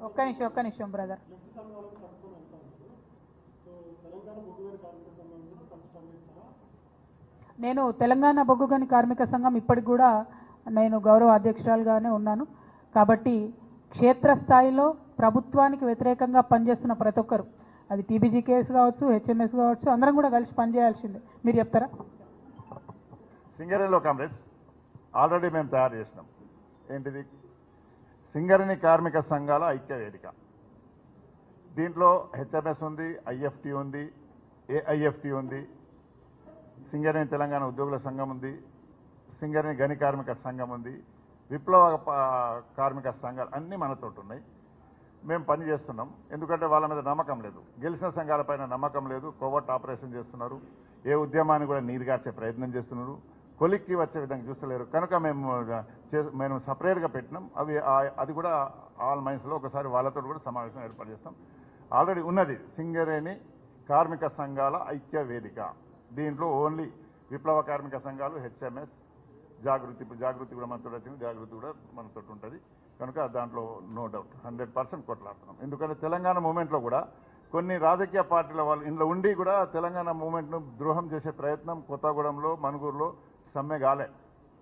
ఒక్క నిమిషం బ్రదర్. నేను తెలంగాణ బొగ్గు గని కార్మిక సంఘం ఇప్పటికి కూడా నేను గౌరవ అధ్యక్షురాలుగానే ఉన్నాను. కాబట్టి క్షేత్రస్థాయిలో ప్రభుత్వానికి వ్యతిరేకంగా పనిచేస్తున్న ప్రతి ఒక్కరు, అది టీబీజీ కేసు కావచ్చు, హెచ్ఎంఎస్ కావచ్చు, అందరం కూడా కలిసి పనిచేయాల్సిందే. మీరు చెప్తారా? సింగరేణిలో కామ్రేడ్స్ ఆల్రెడీ మేము తయారు చేసినాం. ఏంటిది? సింగరేణి కార్మిక సంఘాల ఐక్య వేదిక. దీంట్లో హెచ్ఎంఎస్ ఉంది, ఐఎఫ్టీ ఉంది, ఏఐఎఫ్టీ ఉంది, సింగరేణి తెలంగాణ ఉద్యోగుల సంఘం ఉంది, సింగరేణి గని కార్మిక సంఘం ఉంది, విప్లవ కార్మిక సంఘాలు అన్నీ మనతోటి ఉన్నాయి. మేము పని చేస్తున్నాం. ఎందుకంటే వాళ్ళ మీద నమ్మకం లేదు, గెలిచిన సంఘాలపైన నమ్మకం లేదు. కోవర్ట్ ఆపరేషన్ చేస్తున్నారు, ఏ ఉద్యమాన్ని కూడా నీరుగార్చే ప్రయత్నం చేస్తున్నారు, కొలిక్కి వచ్చే విధంగా చూస్తలేరు. కనుక మేము సపరేట్గా పెట్టినాం. అది కూడా ఆల్ మైన్స్లో ఒకసారి వాళ్ళతో కూడా సమావేశం ఏర్పాటు చేస్తాం. ఆల్రెడీ ఉన్నది సింగరేణి కార్మిక సంఘాల ఐక్య వేదిక. దీంట్లో ఓన్లీ విప్లవ కార్మిక సంఘాలు, హెచ్ఎంఎస్, జాగృతి కూడా మనతో వచ్చింది, జాగృతి కూడా మనతో ఉంటుంది. కనుక దాంట్లో నో డౌట్ 100% కొట్లాడుతున్నాం. ఎందుకంటే తెలంగాణ మూమెంట్లో కూడా కొన్ని రాజకీయ పార్టీల వాళ్ళు ఇంట్లో ఉండి కూడా తెలంగాణ మూమెంట్ను ద్రోహం చేసే ప్రయత్నం కొత్తగూడెంలో, మనుగూరులో సమ్మె కాలే,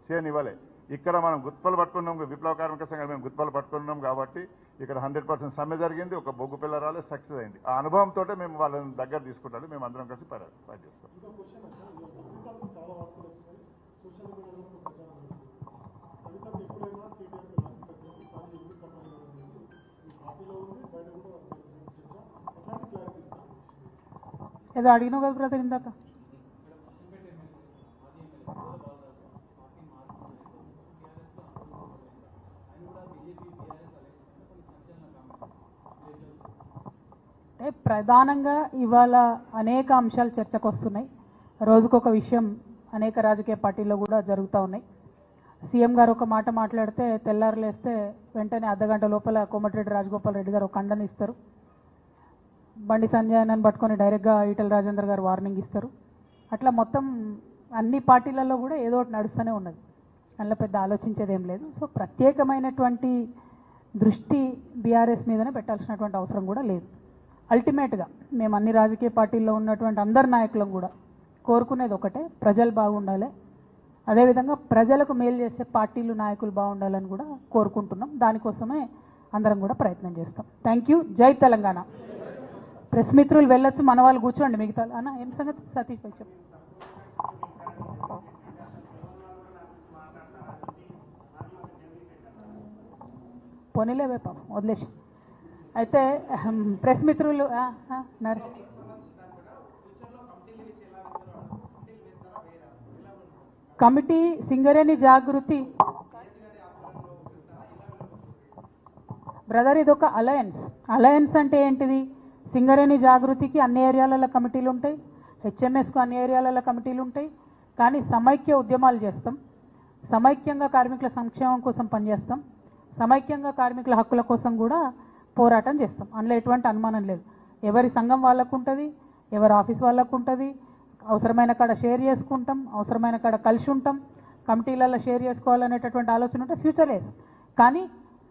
చేయనివ్వలే. ఇక్కడ మనం గుత్పలు పట్టుకున్నాం, విప్లవ కార్మిక సంఘాలు మేము గుత్పలు పట్టుకున్నాం కాబట్టి ఇక్కడ 100% సమ్మె జరిగింది. ఒక బొగ్గు పిల్ల రాలే, సక్సెస్ అయింది. ఆ అనుభవంతో మేము వాళ్ళని దగ్గర తీసుకుంటాం. మేము అందరం కలిసి పని చేస్తాం. ఏదో అడిగినావు కదా బ్రదర్ ఇందాక. అంటే ప్రధానంగా ఇవాళ అనేక అంశాలు చర్చకు వస్తున్నాయి. రోజుకొక విషయం అనేక రాజకీయ పార్టీల్లో కూడా జరుగుతూ ఉన్నాయి. సీఎం గారు ఒక మాట మాట్లాడితే తెల్లారులేస్తే వెంటనే అర్ధగంట లోపల కోమటిరెడ్డి రాజగోపాల్ రెడ్డి గారు ఒక ఖండన ఇస్తారు. బండి సంజయ్ పట్టుకొని డైరెక్ట్గా ఈటెల రాజేందర్ గారు వార్నింగ్ ఇస్తారు. అట్లా మొత్తం అన్ని పార్టీలలో కూడా ఏదో ఒకటి నడుస్తూనే ఉన్నది. అందులో పెద్ద ఆలోచించేది ఏం లేదు. సో ప్రత్యేకమైనటువంటి దృష్టి బీఆర్ఎస్ మీదనే పెట్టాల్సినటువంటి అవసరం కూడా లేదు. అల్టిమేట్గా మేము అన్ని రాజకీయ పార్టీల్లో ఉన్నటువంటి అందరి నాయకులను కూడా కోరుకునేది ఒకటే, ప్రజలు బాగుండాలి, అదేవిధంగా ప్రజలకు మేలు చేసే పార్టీలు, నాయకులు బాగుండాలని కూడా కోరుకుంటున్నాం. దానికోసమే అందరం కూడా ప్రయత్నం చేస్తాం. Thank you. జై తెలంగాణ. ప్రెస్ మిత్రులు వెళ్ళొచ్చు, మన వాళ్ళు కూర్చోండి. మిగతా అన్న ఏం సంగతి సతీష్ భాయ్ చెప్పు. పోనీలేవే పాపం, వదిలేసి. అయితే ప్రెస్ మిత్రులు కమిటీ సింగరేణి జాగృతి బ్రదర్, ఇది ఒక అలయన్స్ అంటే ఏంటిది? సింగరేణి జాగృతికి అన్ని ఏరియాలలో కమిటీలు ఉంటాయి, హెచ్ఎంఎస్కు అన్ని ఏరియాలలో కమిటీలు ఉంటాయి. కానీ సమైక్య ఉద్యమాలు చేస్తాం, సమైక్యంగా కార్మికుల సంక్షేమం కోసం పనిచేస్తాం, సమైక్యంగా కార్మికుల హక్కుల కోసం కూడా పోరాటం చేస్తాం. అందులో ఎటువంటి అనుమానం లేదు. ఎవరి సంఘం వాళ్ళకు ఉంటుంది, ఎవరి ఆఫీస్ వాళ్ళకు ఉంటుంది. అవసరమైన కాడ షేర్ చేసుకుంటాం, అవసరమైన కాడ కలిసి ఉంటాం. కమిటీలలో షేర్ చేసుకోవాలనేటటువంటి ఆలోచన ఉంటే ఫ్యూచర్ లేస్. కానీ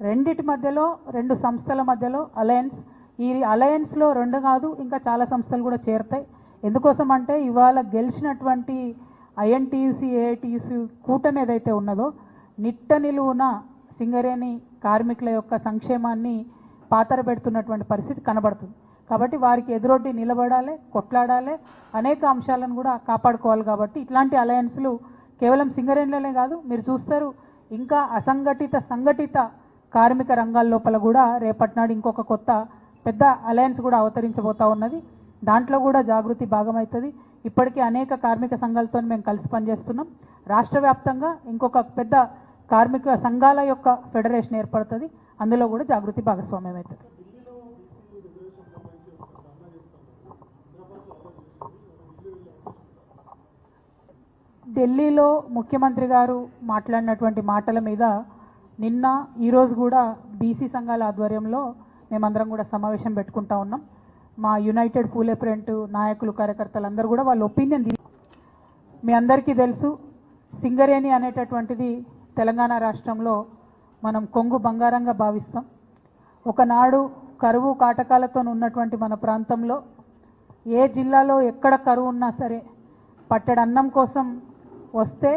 రెండిటి మధ్యలో, రెండు సంస్థల మధ్యలో అలయన్స్. ఈ అలయన్స్లో రెండు కాదు, ఇంకా చాలా సంస్థలు కూడా చేరుతాయి. ఎందుకోసం అంటే ఇవాళ గెలిచినటువంటి ఐఎన్టీయూసీ, ఏఐటీయూసీ కూటమి ఏదైతే ఉన్నదో నిట్ట నిలువున సింగరేణి కార్మికుల యొక్క సంక్షేమాన్ని పాతర పెడుతున్నటువంటి పరిస్థితి కనబడుతుంది. కాబట్టి వారికి ఎదురొడ్డి నిలబడాలి, కొట్లాడాలి, అనేక అంశాలను కూడా కాపాడుకోవాలి. కాబట్టి ఇట్లాంటి అలయన్స్లు కేవలం సింగరేణిలోనే కాదు, మీరు చూస్తారు ఇంకా అసంఘటిత, సంఘటిత కార్మిక రంగాల లోపల కూడా రేపటినాడు ఇంకొక కొత్త పెద్ద అలయన్స్ కూడా అవతరించబోతా ఉన్నది. దాంట్లో కూడా జాగృతి భాగమవుతుంది. ఇప్పటికే అనేక కార్మిక సంఘాలతో మేము కలిసి పనిచేస్తున్నాం. రాష్ట్ర వ్యాప్తంగా ఇంకొక పెద్ద కార్మిక సంఘాల యొక్క ఫెడరేషన్ ఏర్పడుతుంది. అందులో కూడా జాగృతి భాగస్వామ్యం అవుతుంది. ఢిల్లీలో ముఖ్యమంత్రి గారు మాట్లాడినటువంటి మాటల మీద నిన్న ఈరోజు కూడా బీసీ సంఘాల ఆధ్వర్యంలో మేమందరం కూడా సమావేశం పెట్టుకుంటా ఉన్నాం. మా యునైటెడ్ పూలే ప్రింట్ నాయకులు, కార్యకర్తలు అందరూ కూడా వాళ్ళ ఒపీనియన్. మీ అందరికీ తెలుసు, సింగరేణి అనేటటువంటిది తెలంగాణ రాష్ట్రంలో మనం కొంగు బంగారంగా భావిస్తాం. ఒకనాడు కరువు కాటకాలతో ఉన్నటువంటి మన ప్రాంతంలో ఏ జిల్లాలో ఎక్కడ కరువు ఉన్నా సరే పట్టెడు అన్నం కోసం వస్తే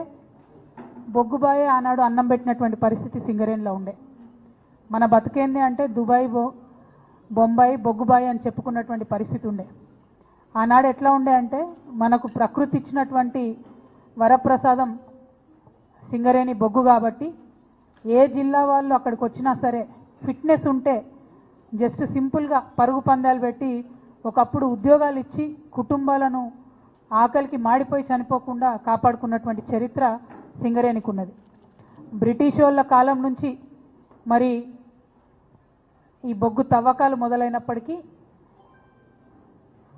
బొగ్గుబాయే ఆనాడు అన్నం పెట్టినటువంటి పరిస్థితి సింగరేణిలో ఉండే. మన బతుకేంది అంటే దుబాయ్ బొంబాయి బొగ్గుబాయి అని చెప్పుకున్నటువంటి పరిస్థితి ఉండే. ఆనాడు ఎట్లా ఉండే అంటే మనకు ప్రకృతి ఇచ్చినటువంటి వరప్రసాదం సింగరేణి బొగ్గు కాబట్టి ఏ జిల్లా వాళ్ళు అక్కడికి వచ్చినా సరే ఫిట్నెస్ ఉంటే జస్ట్ సింపుల్గా పరుగు పందాలు పెట్టి ఒకప్పుడు ఉద్యోగాలు ఇచ్చి కుటుంబాలను ఆకలికి మాడిపోయి చనిపోకుండా కాపాడుకున్నటువంటి చరిత్ర సింగరేణికి ఉన్నది. బ్రిటిష్ వాళ్ళ కాలం నుంచి మరి ఈ బొగ్గు తవ్వకాలు మొదలైనప్పటికీ